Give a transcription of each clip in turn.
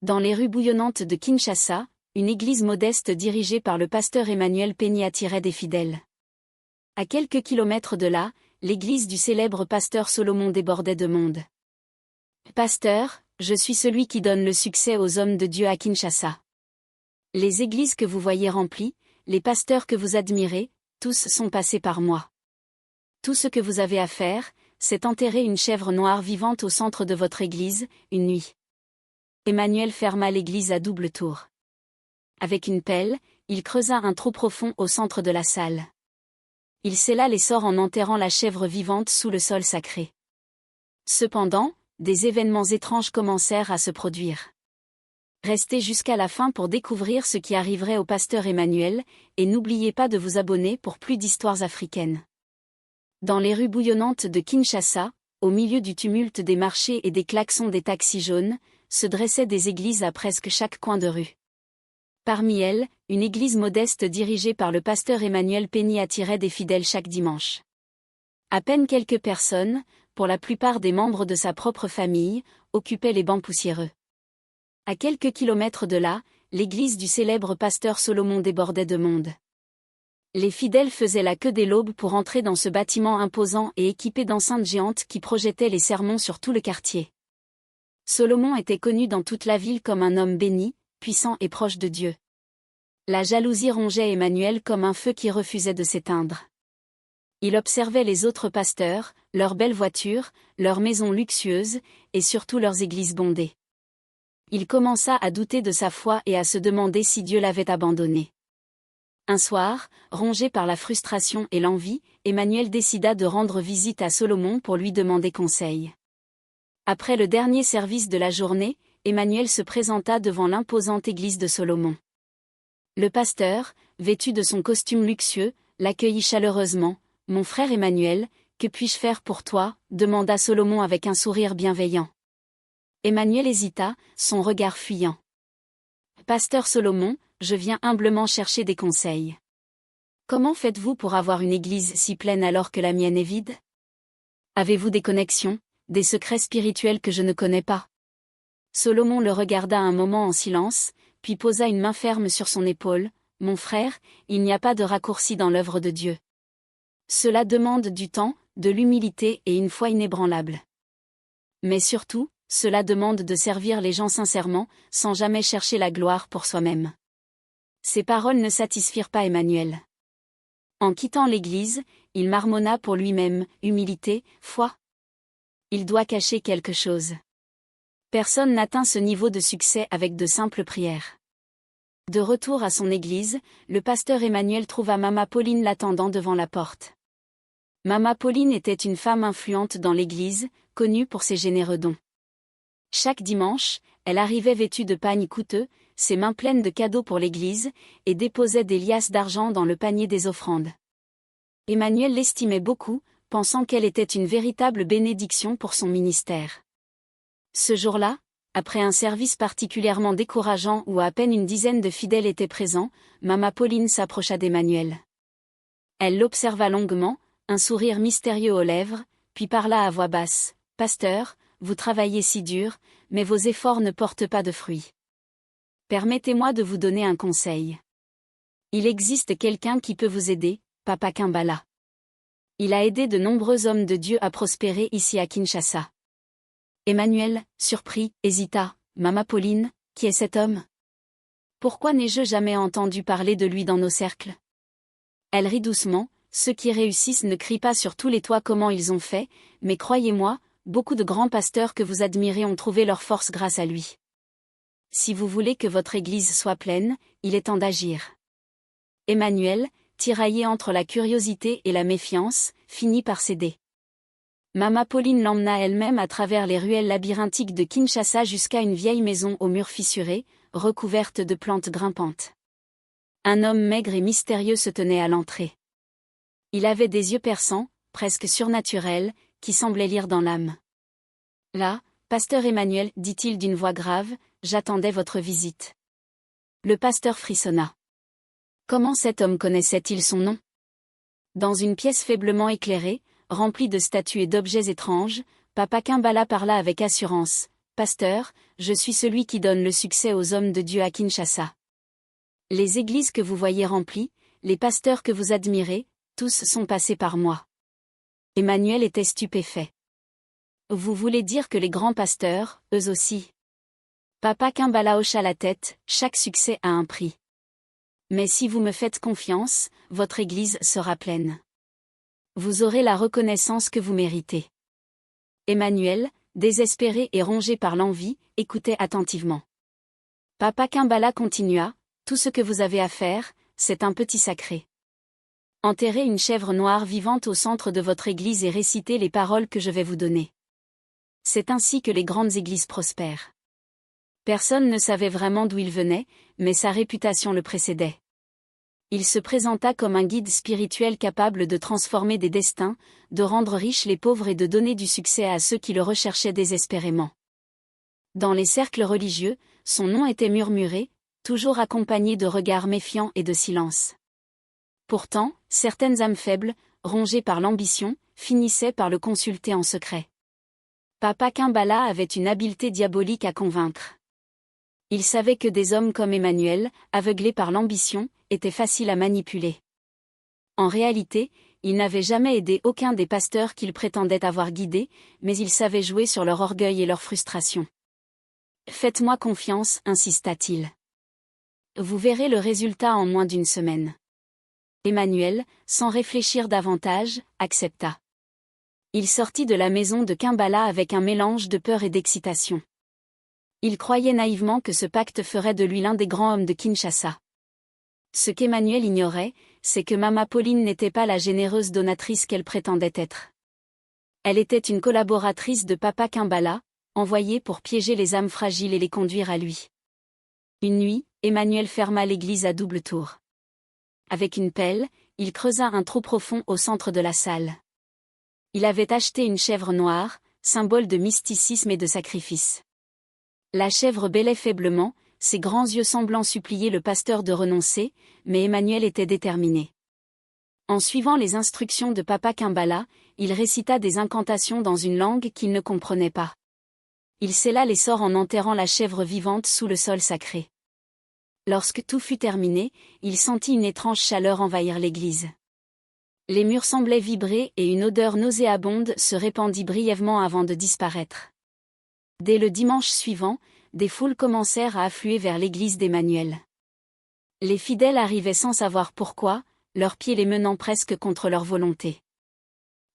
Dans les rues bouillonnantes de Kinshasa, une église modeste dirigée par le pasteur Emmanuel Penny attirait des fidèles. À quelques kilomètres de là, l'église du célèbre pasteur Solomon débordait de monde. Pasteur, je suis celui qui donne le succès aux hommes de Dieu à Kinshasa. Les églises que vous voyez remplies, les pasteurs que vous admirez, tous sont passés par moi. Tout ce que vous avez à faire, c'est enterrer une chèvre noire vivante au centre de votre église, une nuit. Emmanuel ferma l'église à double tour. Avec une pelle, il creusa un trou profond au centre de la salle. Il scella les sorts en enterrant la chèvre vivante sous le sol sacré. Cependant, des événements étranges commencèrent à se produire. Restez jusqu'à la fin pour découvrir ce qui arriverait au pasteur Emmanuel, et n'oubliez pas de vous abonner pour plus d'histoires africaines. Dans les rues bouillonnantes de Kinshasa, au milieu du tumulte des marchés et des klaxons des taxis jaunes, se dressaient des églises à presque chaque coin de rue. Parmi elles, une église modeste dirigée par le pasteur Emmanuel Penny attirait des fidèles chaque dimanche. À peine quelques personnes, pour la plupart des membres de sa propre famille, occupaient les bancs poussiéreux. À quelques kilomètres de là, l'église du célèbre pasteur Solomon débordait de monde. Les fidèles faisaient la queue dès l'aube pour entrer dans ce bâtiment imposant et équipé d'enceintes géantes qui projetaient les sermons sur tout le quartier. Solomon était connu dans toute la ville comme un homme béni, puissant et proche de Dieu. La jalousie rongeait Emmanuel comme un feu qui refusait de s'éteindre. Il observait les autres pasteurs, leurs belles voitures, leurs maisons luxueuses, et surtout leurs églises bondées. Il commença à douter de sa foi et à se demander si Dieu l'avait abandonné. Un soir, rongé par la frustration et l'envie, Emmanuel décida de rendre visite à Solomon pour lui demander conseil. Après le dernier service de la journée, Emmanuel se présenta devant l'imposante église de Solomon. Le pasteur, vêtu de son costume luxueux, l'accueillit chaleureusement. « Mon frère Emmanuel, que puis-je faire pour toi ?» demanda Solomon avec un sourire bienveillant. Emmanuel hésita, son regard fuyant. « Pasteur Solomon, je viens humblement chercher des conseils. Comment faites-vous pour avoir une église si pleine alors que la mienne est vide? Avez-vous des connexions, des secrets spirituels que je ne connais pas ?» Solomon le regarda un moment en silence, puis posa une main ferme sur son épaule. « Mon frère, il n'y a pas de raccourci dans l'œuvre de Dieu. Cela demande du temps, de l'humilité et une foi inébranlable. Mais surtout, cela demande de servir les gens sincèrement, sans jamais chercher la gloire pour soi-même. » Ces paroles ne satisfirent pas Emmanuel. En quittant l'église, il marmonna pour lui-même, humilité, foi. Il doit cacher quelque chose. Personne n'atteint ce niveau de succès avec de simples prières. De retour à son église, le pasteur Emmanuel trouva Mama Pauline l'attendant devant la porte. Mama Pauline était une femme influente dans l'église, connue pour ses généreux dons. Chaque dimanche, elle arrivait vêtue de pagnes coûteux, ses mains pleines de cadeaux pour l'église, et déposait des liasses d'argent dans le panier des offrandes. Emmanuel l'estimait beaucoup, pensant qu'elle était une véritable bénédiction pour son ministère. Ce jour-là, après un service particulièrement décourageant où à peine une dizaine de fidèles étaient présents, Mama Pauline s'approcha d'Emmanuel. Elle l'observa longuement, un sourire mystérieux aux lèvres, puis parla à voix basse. « Pasteur, vous travaillez si dur, mais vos efforts ne portent pas de fruits. Permettez-moi de vous donner un conseil. Il existe quelqu'un qui peut vous aider, Papa Kimbala. Il a aidé de nombreux hommes de Dieu à prospérer ici à Kinshasa. » Emmanuel, surpris, hésita. « Mama Pauline, qui est cet homme? Pourquoi n'ai-je jamais entendu parler de lui dans nos cercles ?» Elle rit doucement. « Ceux qui réussissent ne crient pas sur tous les toits comment ils ont fait, mais croyez-moi, beaucoup de grands pasteurs que vous admirez ont trouvé leur force grâce à lui. Si vous voulez que votre église soit pleine, il est temps d'agir. » Emmanuel, tiraillé entre la curiosité et la méfiance, finit par céder. Mama Pauline l'emmena elle-même à travers les ruelles labyrinthiques de Kinshasa jusqu'à une vieille maison aux murs fissurés, recouverte de plantes grimpantes. Un homme maigre et mystérieux se tenait à l'entrée. Il avait des yeux perçants, presque surnaturels, qui semblaient lire dans l'âme. « Là, pasteur Emmanuel, dit-il d'une voix grave, j'attendais votre visite. » Le pasteur frissonna. Comment cet homme connaissait-il son nom? Dans une pièce faiblement éclairée, remplie de statues et d'objets étranges, Papa Kimbala parla avec assurance. « Pasteur, je suis celui qui donne le succès aux hommes de Dieu à Kinshasa. Les églises que vous voyez remplies, les pasteurs que vous admirez, tous sont passés par moi. Emmanuel était stupéfait. Vous voulez dire que les grands pasteurs, eux aussi? Papa Kimbala hocha la tête, chaque succès a un prix. Mais si vous me faites confiance, votre église sera pleine. Vous aurez la reconnaissance que vous méritez. Emmanuel, désespéré et rongé par l'envie, écoutait attentivement. Papa Kimbala continua, tout ce que vous avez à faire, c'est un petit sacré. Enterrez une chèvre noire vivante au centre de votre église et récitez les paroles que je vais vous donner. C'est ainsi que les grandes églises prospèrent. Personne ne savait vraiment d'où il venait, mais sa réputation le précédait. Il se présenta comme un guide spirituel capable de transformer des destins, de rendre riches les pauvres et de donner du succès à ceux qui le recherchaient désespérément. Dans les cercles religieux, son nom était murmuré, toujours accompagné de regards méfiants et de silence. Pourtant, certaines âmes faibles, rongées par l'ambition, finissaient par le consulter en secret. Papa Kimbala avait une habileté diabolique à convaincre. Il savait que des hommes comme Emmanuel, aveuglés par l'ambition, étaient faciles à manipuler. En réalité, il n'avait jamais aidé aucun des pasteurs qu'il prétendait avoir guidés, mais il savait jouer sur leur orgueil et leur frustration. « Faites-moi confiance » insista-t-il. Vous verrez le résultat en moins d'une semaine. Emmanuel, sans réfléchir davantage, accepta. Il sortit de la maison de Kimbala avec un mélange de peur et d'excitation. Il croyait naïvement que ce pacte ferait de lui l'un des grands hommes de Kinshasa. Ce qu'Emmanuel ignorait, c'est que Mama Pauline n'était pas la généreuse donatrice qu'elle prétendait être. Elle était une collaboratrice de Papa Kimbala, envoyée pour piéger les âmes fragiles et les conduire à lui. Une nuit, Emmanuel ferma l'église à double tour. Avec une pelle, il creusa un trou profond au centre de la salle. Il avait acheté une chèvre noire, symbole de mysticisme et de sacrifice. La chèvre bêlait faiblement, ses grands yeux semblant supplier le pasteur de renoncer, mais Emmanuel était déterminé. En suivant les instructions de Papa Kimbala, il récita des incantations dans une langue qu'il ne comprenait pas. Il scella les sorts en enterrant la chèvre vivante sous le sol sacré. Lorsque tout fut terminé, il sentit une étrange chaleur envahir l'église. Les murs semblaient vibrer et une odeur nauséabonde se répandit brièvement avant de disparaître. Dès le dimanche suivant, des foules commencèrent à affluer vers l'église d'Emmanuel. Les fidèles arrivaient sans savoir pourquoi, leurs pieds les menant presque contre leur volonté.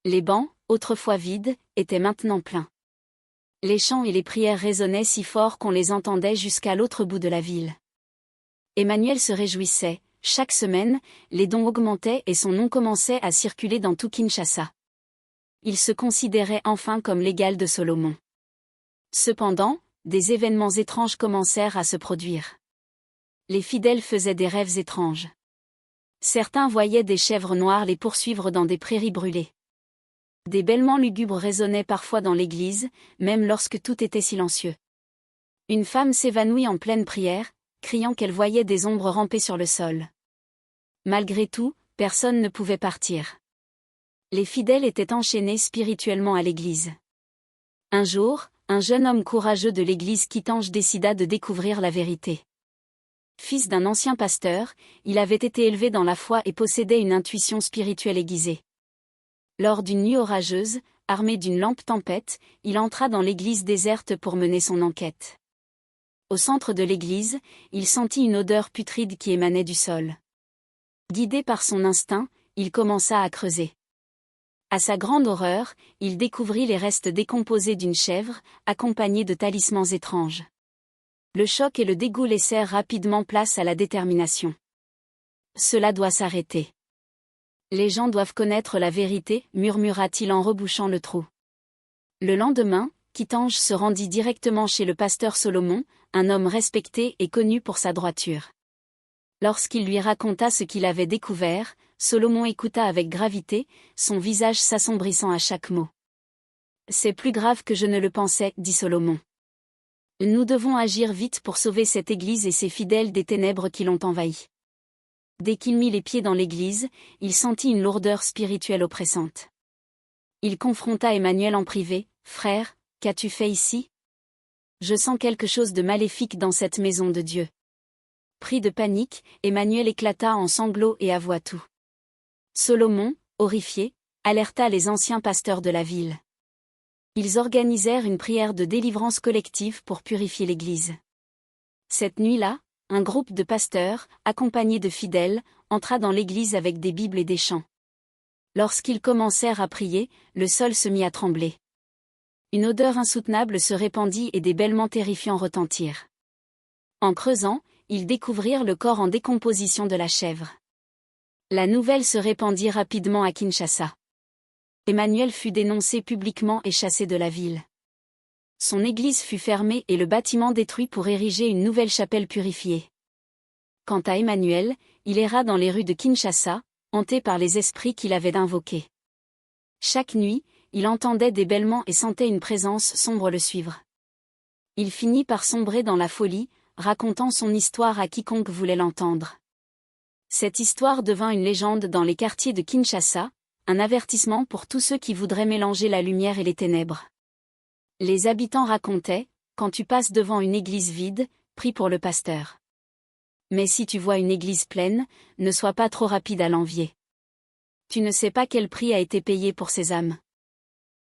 Les bancs, autrefois vides, étaient maintenant pleins. Les chants et les prières résonnaient si fort qu'on les entendait jusqu'à l'autre bout de la ville. Emmanuel se réjouissait, chaque semaine, les dons augmentaient et son nom commençait à circuler dans tout Kinshasa. Il se considérait enfin comme l'égal de Solomon. Cependant, des événements étranges commencèrent à se produire. Les fidèles faisaient des rêves étranges. Certains voyaient des chèvres noires les poursuivre dans des prairies brûlées. Des bêlements lugubres résonnaient parfois dans l'église, même lorsque tout était silencieux. Une femme s'évanouit en pleine prière, criant qu'elle voyait des ombres ramper sur le sol. Malgré tout, personne ne pouvait partir. Les fidèles étaient enchaînés spirituellement à l'église. Un jour, un jeune homme courageux de l'église Kitange décida de découvrir la vérité. Fils d'un ancien pasteur, il avait été élevé dans la foi et possédait une intuition spirituelle aiguisée. Lors d'une nuit orageuse, armé d'une lampe tempête, il entra dans l'église déserte pour mener son enquête. Au centre de l'église, il sentit une odeur putride qui émanait du sol. Guidé par son instinct, il commença à creuser. À sa grande horreur, il découvrit les restes décomposés d'une chèvre, accompagnés de talismans étranges. Le choc et le dégoût laissèrent rapidement place à la détermination. Cela doit s'arrêter. Les gens doivent connaître la vérité, murmura-t-il en rebouchant le trou. Le lendemain, Kitange se rendit directement chez le pasteur Solomon, un homme respecté et connu pour sa droiture. Lorsqu'il lui raconta ce qu'il avait découvert, Solomon écouta avec gravité, son visage s'assombrissant à chaque mot. « C'est plus grave que je ne le pensais, dit Solomon. Nous devons agir vite pour sauver cette église et ses fidèles des ténèbres qui l'ont envahie. » Dès qu'il mit les pieds dans l'église, il sentit une lourdeur spirituelle oppressante. Il confronta Emmanuel en privé. « Frère, qu'as-tu fait ici ? Je sens quelque chose de maléfique dans cette maison de Dieu. Pris de panique, Emmanuel éclata en sanglots et avoua tout. Salomon, horrifié, alerta les anciens pasteurs de la ville. Ils organisèrent une prière de délivrance collective pour purifier l'Église. Cette nuit-là, un groupe de pasteurs, accompagnés de fidèles, entra dans l'église avec des Bibles et des chants. Lorsqu'ils commencèrent à prier, le sol se mit à trembler. Une odeur insoutenable se répandit et des bêlements terrifiants retentirent. En creusant, ils découvrirent le corps en décomposition de la chèvre. La nouvelle se répandit rapidement à Kinshasa. Emmanuel fut dénoncé publiquement et chassé de la ville. Son église fut fermée et le bâtiment détruit pour ériger une nouvelle chapelle purifiée. Quant à Emmanuel, il erra dans les rues de Kinshasa, hanté par les esprits qu'il avait invoqués. Chaque nuit, il entendait des bêlements et sentait une présence sombre le suivre. Il finit par sombrer dans la folie, racontant son histoire à quiconque voulait l'entendre. Cette histoire devint une légende dans les quartiers de Kinshasa, un avertissement pour tous ceux qui voudraient mélanger la lumière et les ténèbres. Les habitants racontaient, quand tu passes devant une église vide, prie pour le pasteur. Mais si tu vois une église pleine, ne sois pas trop rapide à l'envier. Tu ne sais pas quel prix a été payé pour ces âmes.